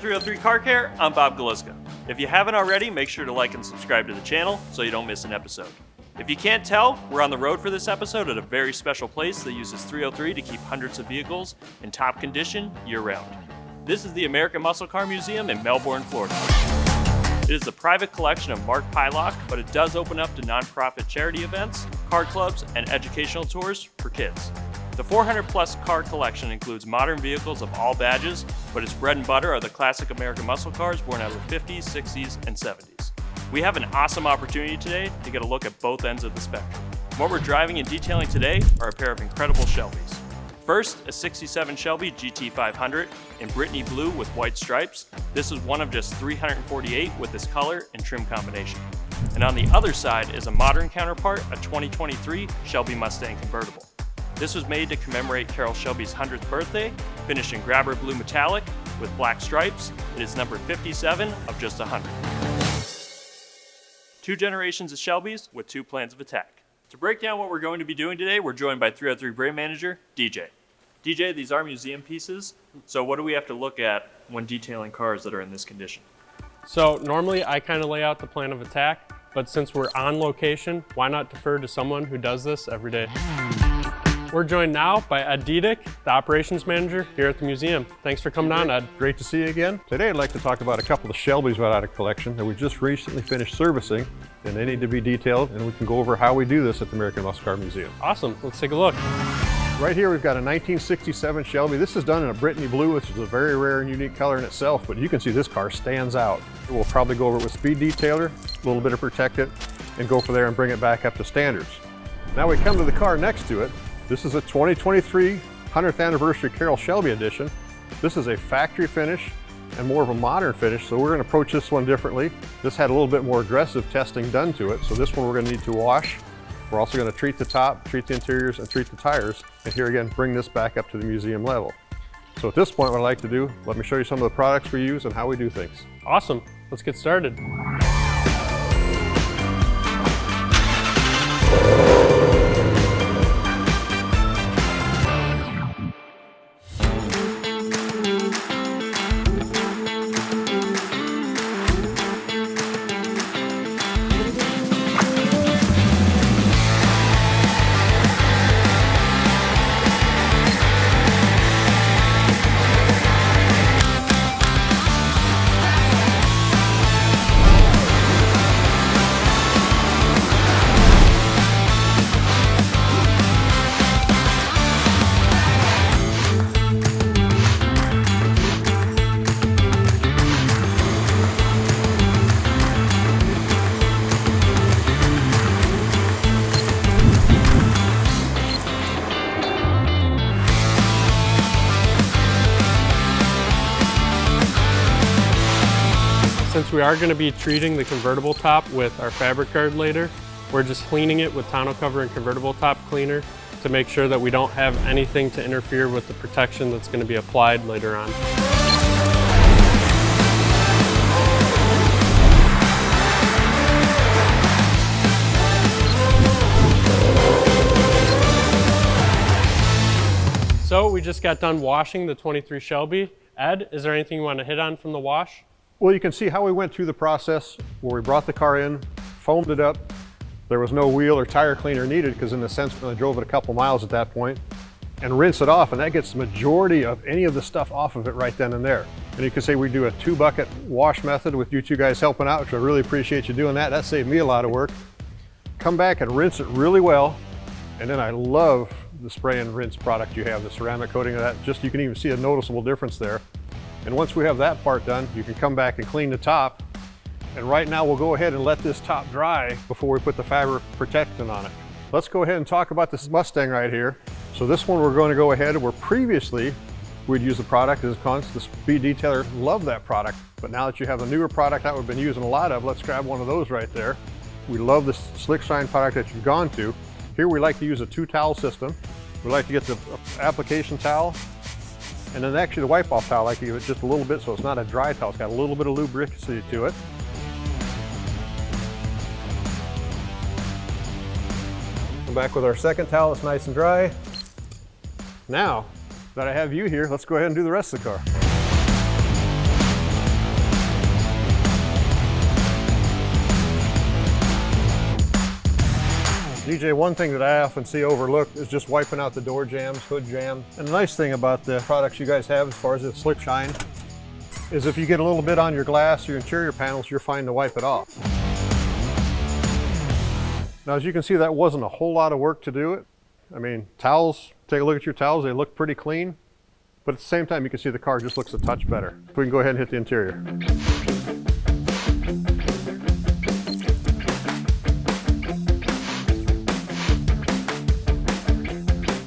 at 303 Car Care, I'm Bob Galiska. If you haven't already, make sure to like and subscribe to the channel so you don't miss an episode. If you can't tell, we're on the road for this episode at a very special place that uses 303 to keep hundreds of vehicles in top condition year-round. This is the American Muscle Car Museum in Melbourne, Florida. It is a private collection of Mark Pieloch, but it does open up to nonprofit charity events, car clubs, and educational tours for kids. The 400-plus car collection includes modern vehicles of all badges, but its bread and butter are the classic American muscle cars born out of the 50s, 60s, and 70s. We have an awesome opportunity today to get a look at both ends of the spectrum. What we're driving and detailing today are a pair of incredible Shelbys. First, a 67 Shelby GT500 in Brittany blue with white stripes. This is one of just 348 with this color and trim combination. And on the other side is a modern counterpart, a 2023 Shelby Mustang Convertible. This was made to commemorate Carroll Shelby's 100th birthday, finished in grabber blue metallic with black stripes. It is number 57 of just 100. 2 generations of Shelbys with 2 plans of attack. To break down what we're going to be doing today, we're joined by 303 brand manager, DJ. DJ, these are museum pieces, so what do we have to look at when detailing cars that are in this condition? So normally I kind of lay out the plan of attack, but since we're on location, why not defer to someone who does this every day? We're joined now by Ed Diedick, the operations manager here at the museum. Thanks for coming on, Ed. Great to see you again. Today I'd like to talk about a couple of Shelbys right out of collection that we just recently finished servicing, and they need to be detailed, and we can go over how we do this at the American Muscle Car Museum. Awesome, let's take a look. Right here we've got a 1967 Shelby. This is done in a Brittany blue, which is a very rare and unique color in itself, but you can see this car stands out. We'll probably go over it with speed detailer, a little bit of protect it, and go from there and bring it back up to standards. Now we come to the car next to it. This is a 2023 100th anniversary Carroll Shelby edition. This is a factory finish and more of a modern finish, so we're going to approach this one differently. This had a little bit more aggressive testing done to it, so this one we're going to need to wash. We're also going to treat the top, treat the interiors, and treat the tires, and here again, bring this back up to the museum level. So at this point, what I'd like to do, let me show you some of the products we use and how we do things. Awesome, let's get started. Since we are going to be treating the convertible top with our fabric guard later, we're just cleaning it with tonneau cover and convertible top cleaner to make sure that we don't have anything to interfere with the protection that's going to be applied later on. So we just got done washing the 23 Shelby. Ed, is there anything you want to hit on from the wash? Well, you can see how we went through the process where we brought the car in, foamed it up. There was no wheel or tire cleaner needed because in a sense I drove it a couple miles at that point, and rinse it off, and that gets the majority of any of the stuff off of it right then and there. And you can say we do a 2-bucket wash method with you 2 guys helping out, which I really appreciate you doing that. That saved me a lot of work. Come back and rinse it really well, and then I love the spray and rinse product you have, the ceramic coating of that. Just you can even see a noticeable difference there. And once we have that part done, you can come back and clean the top. And right now we'll go ahead and let this top dry before we put the fabric protectant on it. Let's go ahead and talk about this Mustang right here. So this one we're going to go ahead, where previously we'd use the product as the speed detailer loved that product. But now that you have a newer product that we've been using a lot of, let's grab one of those right there. We love the Slick Shine product that you've gone to. Here we like to use a 2-towel system. We like to get the application towel, and then actually the wipe-off towel, I like to give it just a little bit so it's not a dry towel. It's got a little bit of lubricity to it. Come back with our second towel, it's nice and dry. Now that I have you here, let's go ahead and do the rest of the car. DJ, one thing that I often see overlooked is just wiping out the door jambs, hood jambs. And the nice thing about the products you guys have as far as the slip shine is if you get a little bit on your glass or your interior panels, you're fine to wipe it off. Now, as you can see, that wasn't a whole lot of work to do it. I mean, towels, take a look at your towels, they look pretty clean. But at the same time, you can see the car just looks a touch better. We can go ahead and hit the interior.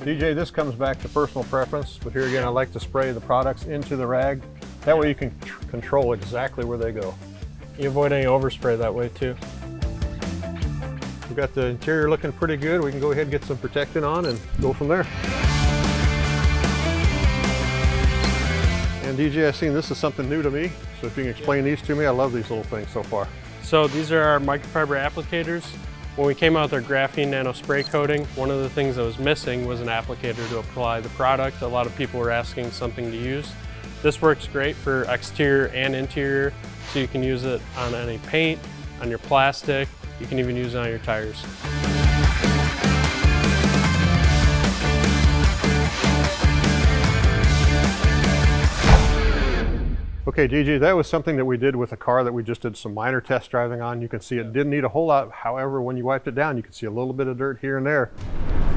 DJ, this comes back to personal preference, but here again, I like to spray the products into the rag. That way you can control exactly where they go. You avoid any overspray that way too. We've got the interior looking pretty good. We can go ahead and get some protectant on and go from there. And DJ, I've seen this is something new to me, so if you can explain these to me, I love these little things so far. So these are our microfiber applicators. When we came out with our graphene nano spray coating, one of the things that was missing was an applicator to apply the product. A lot of people were asking something to use. This works great for exterior and interior, so you can use it on any paint, on your plastic, you can even use it on your tires. Okay, Gigi, that was something that we did with a car that we just did some minor test driving on. You can see it didn't need a whole lot. However, when you wiped it down, you can see a little bit of dirt here and there.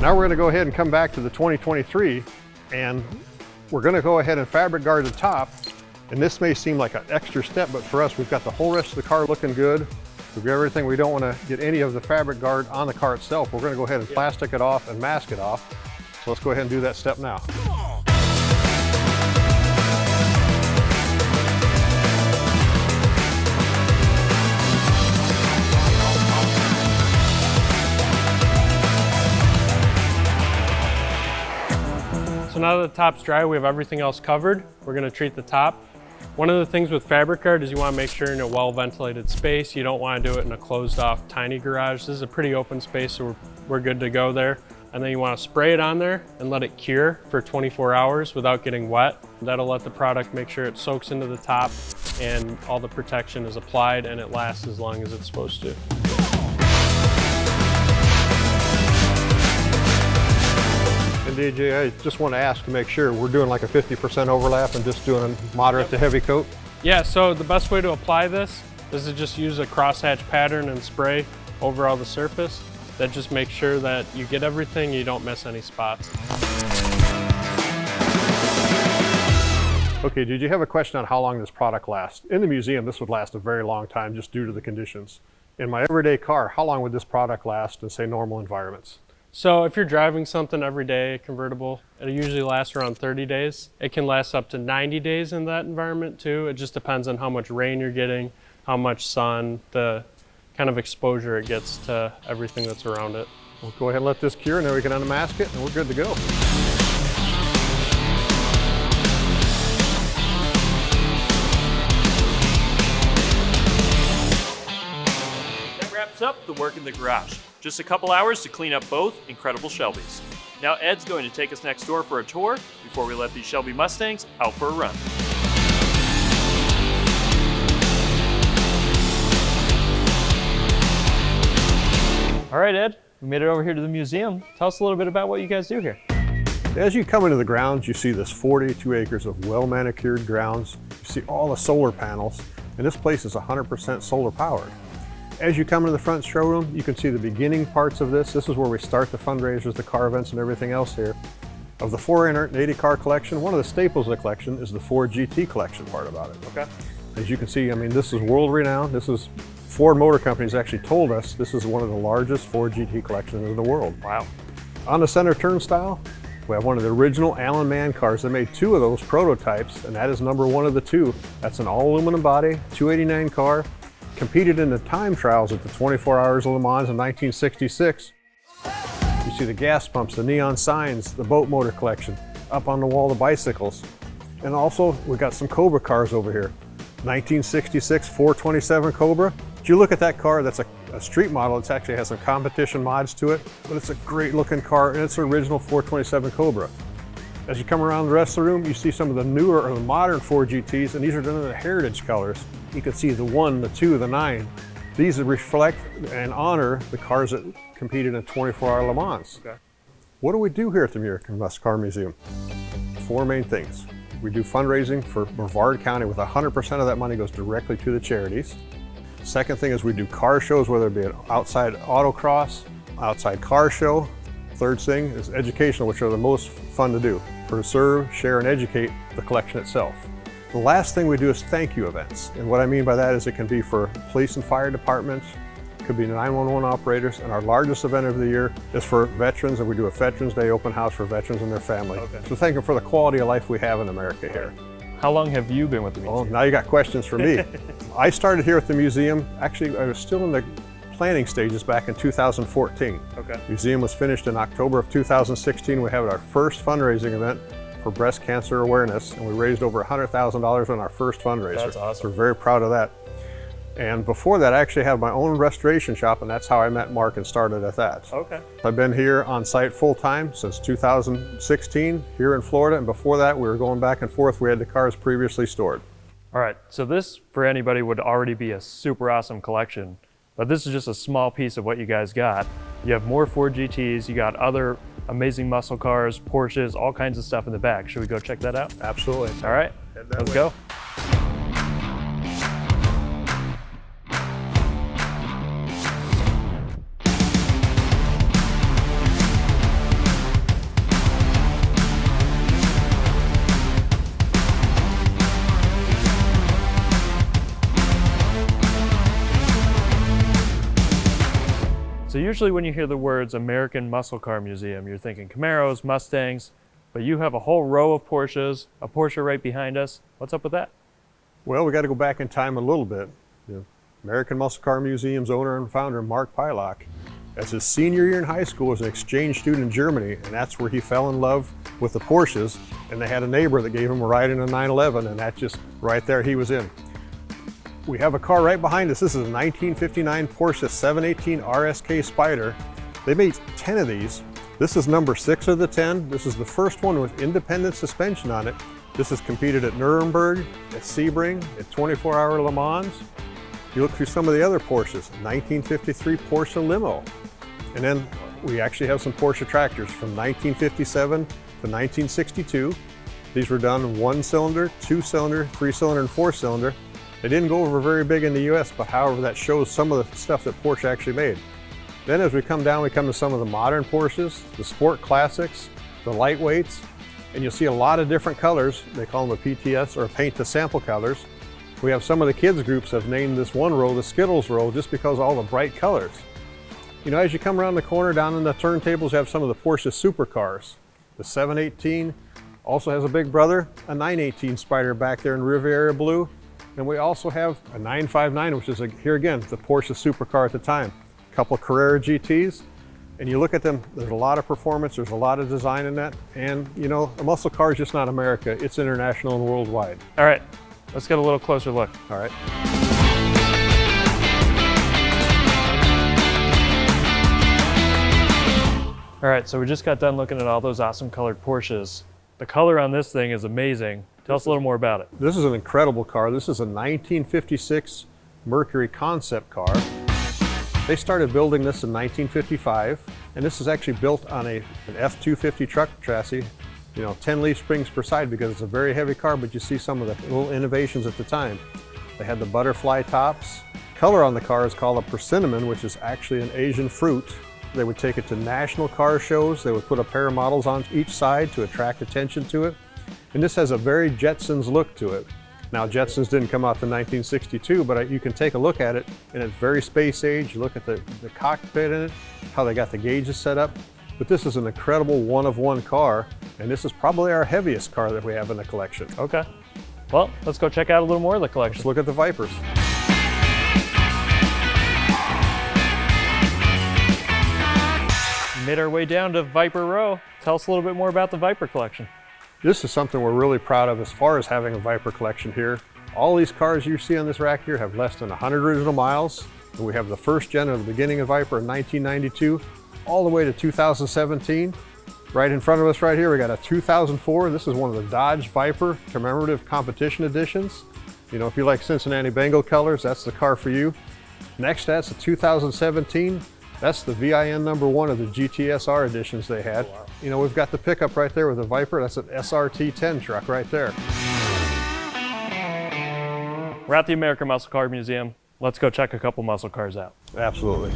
Now we're gonna go ahead and come back to the 2023, and we're gonna go ahead and fabric guard the top. And this may seem like an extra step, but for us, we've got the whole rest of the car looking good. We've got everything. We don't wanna get any of the fabric guard on the car itself. We're gonna go ahead and plastic it off and mask it off. So let's go ahead and do that step now. So now that the top's dry, we have everything else covered. We're gonna treat the top. One of the things with fabric guard is you wanna make sure you're in a well-ventilated space. You don't wanna do it in a closed-off tiny garage. This is a pretty open space, so we're good to go there. And then you wanna spray it on there and let it cure for 24 hours without getting wet. That'll let the product make sure it soaks into the top and all the protection is applied and it lasts as long as it's supposed to. And DJ, I just want to ask to make sure we're doing like a 50% overlap and just doing a moderate to heavy coat. Yeah, so the best way to apply this is to just use a crosshatch pattern and spray over all the surface. That just makes sure that you get everything, you don't miss any spots. Okay, did you have a question on how long this product lasts? In the museum, this would last a very long time just due to the conditions. In my everyday car, how long would this product last in, say, normal environments? So if you're driving something every day, convertible, it usually lasts around 30 days. It can last up to 90 days in that environment too. It just depends on how much rain you're getting, how much sun, the kind of exposure it gets to everything that's around it. We'll go ahead and let this cure and then we can unmask it and we're good to go. That wraps up the work in the garage. Just a couple hours to clean up both incredible Shelbys. Now Ed's going to take us next door for a tour before we let these Shelby Mustangs out for a run. All right, Ed, we made it over here to the museum. Tell us a little bit about what you guys do here. As you come into the grounds, you see this 42 acres of well-manicured grounds. You see all the solar panels, and this place is 100% solar powered. As you come into the front showroom, you can see the beginning parts of this. This is where we start the fundraisers, the car events, and everything else here. Of the 480 car collection, one of the staples of the collection is the Ford GT collection part about it. Okay. As you can see, I mean, this is world renowned. This is Ford Motor Company's actually told us this is one of the largest Ford GT collections in the world. Wow. On the center turnstile, we have one of the original Allen Man cars. They made two of those prototypes, and that is number one of the two. That's an all aluminum body, 289 car. Competed in the time trials at the 24 Hours of Le Mans in 1966. You see the gas pumps, the neon signs, the boat motor collection, up on the wall, the bicycles. And also, we've got some Cobra cars over here. 1966 427 Cobra. If you look at that car, that's a street model. It actually has some competition mods to it, but it's a great looking car, and it's an original 427 Cobra. As you come around the rest of the room, you see some of the newer or the modern Ford GTs, and these are done in the heritage colors. You can see the 1, the 2, the 9. These reflect and honor the cars that competed in 24-hour Le Mans. Okay. What do we do here at the American Muscle Car Museum? 4 main things. We do fundraising for Brevard County with 100% of that money goes directly to the charities. Second thing is we do car shows, whether it be an outside autocross, outside car show. Third thing is educational, which are the most fun to do. Preserve, share, and educate the collection itself. The last thing we do is thank you events. And what I mean by that is it can be for police and fire departments, it could be 911 operators, and our largest event of the year is for veterans, and we do a Veterans Day open house for veterans and their family. Okay. So thank them for the quality of life we have in America here. How long have you been with the museum? Oh, now you got questions for me. I started here at the museum, actually I was still in the planning stages back in 2014. Okay. Museum was finished in October of 2016. We had our first fundraising event for breast cancer awareness, and we raised over $100,000 on our first fundraiser. That's awesome. So we're very proud of that. And before that, I actually had my own restoration shop, and that's how I met Mark and started at that. Okay. I've been here on site full-time since 2016 here in Florida, and before that we were going back and forth. We had the cars previously stored. All right, so this for anybody would already be a super awesome collection, but this is just a small piece of what you guys got. You have more Ford GTs, you got other amazing muscle cars, Porsches, all kinds of stuff in the back. Should we go check that out? Absolutely. All right, Head that let's way. go. So usually when you hear the words American Muscle Car Museum, you're thinking Camaros, Mustangs, but you have a whole row of Porsches, a Porsche right behind us. What's up with that? Well, we got to go back in time a little bit. The American Muscle Car Museum's owner and founder, Mark Pieloch, as his senior year in high school, was an exchange student in Germany, and that's where he fell in love with the Porsches. And they had a neighbor that gave him a ride in a 911, and that just right there he was in. We have a car right behind us. This is a 1959 Porsche 718 RSK Spyder. They made 10 of these. This is number 6 of the 10. This is the first one with independent suspension on it. This has competed at Nuremberg, at Sebring, at 24-hour Le Mans. You look through some of the other Porsches, 1953 Porsche Limo. And then we actually have some Porsche tractors from 1957 to 1962. These were done 1-cylinder, 2-cylinder, 3-cylinder, and 4-cylinder. They didn't go over very big in the US, but however, that shows some of the stuff that Porsche actually made. Then as we come down, we come to some of the modern Porsches, the Sport Classics, the lightweights, and you'll see a lot of different colors. They call them a PTS, or paint to sample colors. We have some of the kids groups have named this one row the Skittles row just because of all the bright colors. You know, as you come around the corner down in the turntables, you have some of the Porsche supercars. The 718 also has a big brother, a 918 Spyder back there in Riviera Blue. And we also have a 959, which is, here again, the Porsche supercar at the time. A couple Carrera GTs, and you look at them, there's a lot of performance, there's a lot of design in that. And you know, a muscle car is just not America, it's international and worldwide. All right, let's get a little closer look. All right. All right, so we just got done looking at all those awesome colored Porsches. The color on this thing is amazing. Tell us a little more about it. This is an incredible car. This is a 1956 Mercury Concept car. They started building this in 1955, and this is actually built on an F-250 truck chassis, you know, 10 leaf springs per side because it's a very heavy car, but you see some of the little innovations at the time. They had the butterfly tops. Color on the car is called a persimmon, which is actually an Asian fruit. They would take it to national car shows. They would put a pair of models on each side to attract attention to it. And this has a very Jetsons look to it. Now, Jetsons didn't come out in 1962, but you can take a look at it, and it's very space age. You look at the cockpit in it, how they got the gauges set up. But this is an incredible one-of-one car, and this is probably our heaviest car that we have in the collection. Okay. Well, let's go check out a little more of the collection. Let's look at the Vipers. Made our way down to Viper Row. Tell us a little bit more about the Viper collection. This is something we're really proud of as far as having a Viper collection here. All these cars you see on this rack here have less than 100 original miles. And we have the first gen of the beginning of Viper in 1992, all the way to 2017. Right in front of us right here, we got a 2004. This is one of the Dodge Viper commemorative competition editions. You know, if you like Cincinnati Bengal colors, that's the car for you. Next, that's the 2017. That's the VIN number 1 of the GTSR editions they had. You know, we've got the pickup right there with the Viper. That's an SRT10 truck right there. We're at the American Muscle Car Museum. Let's go check a couple muscle cars out. Absolutely.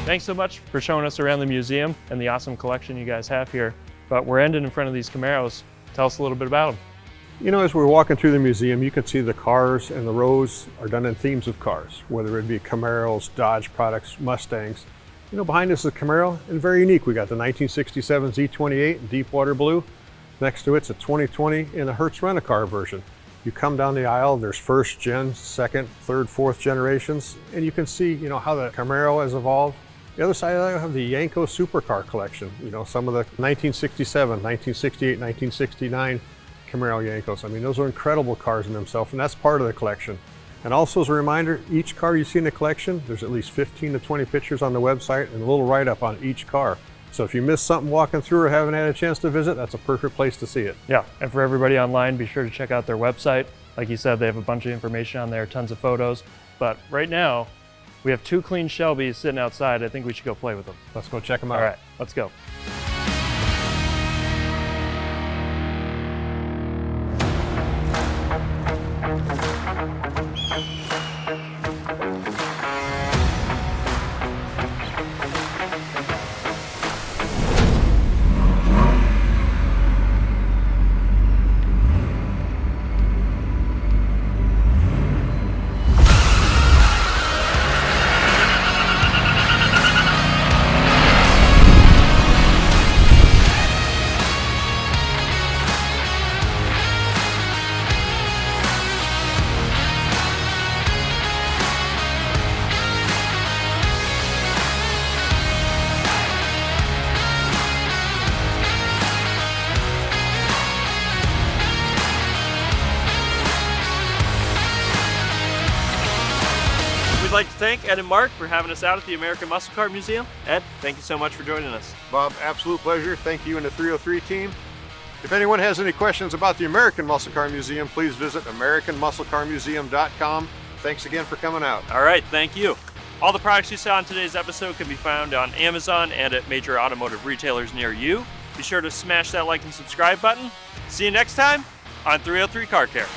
Thanks so much for showing us around the museum and the awesome collection you guys have here. But we're ending in front of these Camaros. Tell us a little bit about them. You know, as we're walking through the museum, you can see the cars and the rows are done in themes of cars, whether it be Camaros, Dodge products, Mustangs. You know, behind us is a Camaro, and very unique. We got the 1967 Z28 in deep water blue. Next to it's a 2020 in a Hertz Rent-A-Car version. You come down the aisle, there's first gen, second, third, fourth generations, and you can see, you know, how the Camaro has evolved. The other side of that, I have the Yanko supercar collection. You know, some of the 1967, 1968, 1969 Camaro Yankos. I mean, those are incredible cars in themselves, and that's part of the collection. And also as a reminder, each car you see in the collection, there's at least 15 to 20 pictures on the website and a little write-up on each car. So if you missed something walking through or haven't had a chance to visit, that's a perfect place to see it. Yeah, and for everybody online, be sure to check out their website. Like you said, they have a bunch of information on there, tons of photos. But right now, we have 2 clean Shelbys sitting outside. I think we should go play with them. Let's go check them out. All right, let's go. We'd like to thank Ed and Mark for having us out at the American Muscle Car Museum. Ed, thank you so much for joining us. Bob, absolute pleasure. Thank you and the 303 team. If anyone has any questions about the American Muscle Car Museum, please visit AmericanMuscleCarMuseum.com. Thanks again for coming out. All right, thank you. All the products you saw in today's episode can be found on Amazon and at major automotive retailers near you. Be sure to smash that like and subscribe button. See you next time on 303 Car Care.